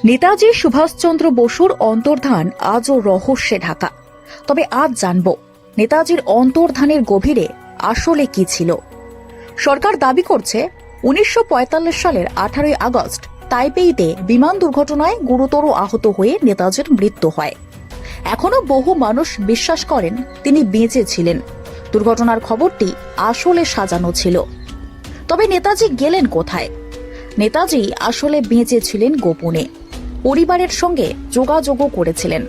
নেতাজি সুভাষচন্দ্র বসুর অন্তর্ধান আজও রহস্যে ঢাকা। তবে আজ জানব নেতাজির অন্তর্ধানের গভীরে আসলে কি ছিল। সরকার দাবি করছে 1945 সালের 18 আগস্ট তাইপেইতে বিমান দুর্ঘটনায় গুরুতর আহত হয়ে নেতাজির মৃত্যু হয়। এখনো বহু মানুষ বিশ্বাস করেন তিনি বেঁচে ছিলেন। দুর্ঘটনার খবরটি আসলে সাজানো ছিল। তবে নেতাজি গেলেন কোথায়? নেতাজি আসলে বেঁচে ছিলেন গোপনে, পরিবারের সঙ্গে যোগাযোগও করেছিলেন।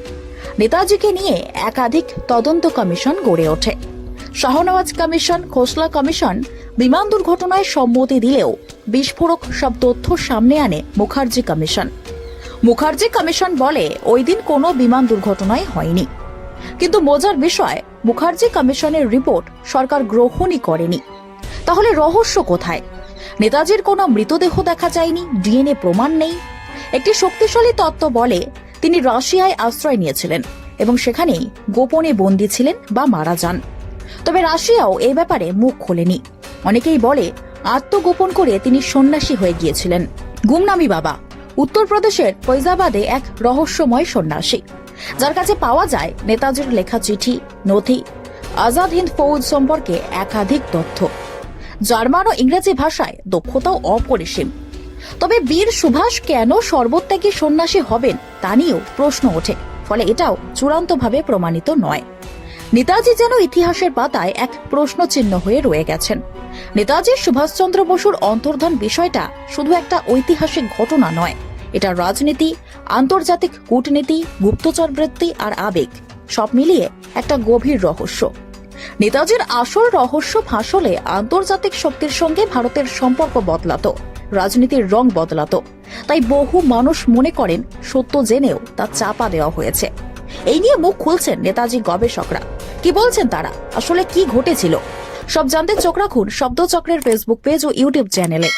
নেতাজিকে নিয়ে একাধিক তদন্ত কমিশন গড়ে ওঠে। শাহনওয়াজ কমিশন, খোসলা কমিশন বিমান দুর্ঘটনায় সম্মতি দিলেও বিস্ফোরক সব তথ্য সামনে আনে মুখার্জি কমিশন। মুখার্জি কমিশন বলে ওই দিন কোনো বিমান দুর্ঘটনাই হয়নি। কিন্তু মজার বিষয়, মুখার্জি কমিশনের রিপোর্ট সরকার গ্রহণই করেনি। তাহলে রহস্য কোথায়? নেতাজির কোনো মৃতদেহ দেখা যায়নি, ডিএনএ প্রমাণ নেই। একটি শক্তিশালী তত্ত্ব বলে তিনি রাশিয়ায় আশ্রয় নিয়েছিলেন এবং সেখানেই গোপনে বন্দী ছিলেন বা মারা যান। তবে রাশিয়াও এই ব্যাপারে মুখ খোলেনি। অনেকেই বলে আত্মগোপন করে তিনি সন্ন্যাসী হয়ে গিয়েছিলেন। গুমনামি বাবা উত্তরপ্রদেশের ফৈজাবাদে এক রহস্যময় সন্ন্যাসী, যার কাছে পাওয়া যায় নেতাজির লেখা চিঠি, নথি, আজাদ হিন্দ ফৌজ সম্পর্কে একাধিক তথ্য। জার্মান ও ইংরেজি ভাষায় দক্ষতাও অপরিসীম। তবে বীর সুভাষ কেন সর্বত্যাগী সন্ন্যাসী হবেন তা নিয়েও প্রশ্ন ওঠে। ফলে এটাও চূড়ান্তভাবে প্রমাণিত নয়। নেতাজি যেন ইতিহাসের পাতায় এক প্রশ্নচিহ্ন হয়ে রয়ে গেছেন। নেতাজি সুভাষচন্দ্র বসুর অন্তর্ধান বিষয়টা শুধু একটা ঐতিহাসিক ঘটনা নয়, এটা রাজনীতি, আন্তর্জাতিক কূটনীতি, গুপ্তচর বৃত্তি আর আবেগ সব মিলিয়ে একটা গভীর রহস্য। নেতাজির আসল রহস্য ফাঁস হলে আন্তর্জাতিক শক্তির সঙ্গে ভারতের সম্পর্ক বদলাতো, রাজনীতির রং বদলাতো। তাই বহু মানুষ মনে করেন সত্য জেনেও তা চাপা দেওয়া হয়েছে। এই নিয়ে মুখ খুলছেন নেতাজি গবেষকরা। কি বলছেন তারা? আসলে কি ঘটেছিল? সব জানতে চোখ রাখুন শব্দচক্রের ফেসবুক পেজ ও ইউটিউব চ্যানেলে।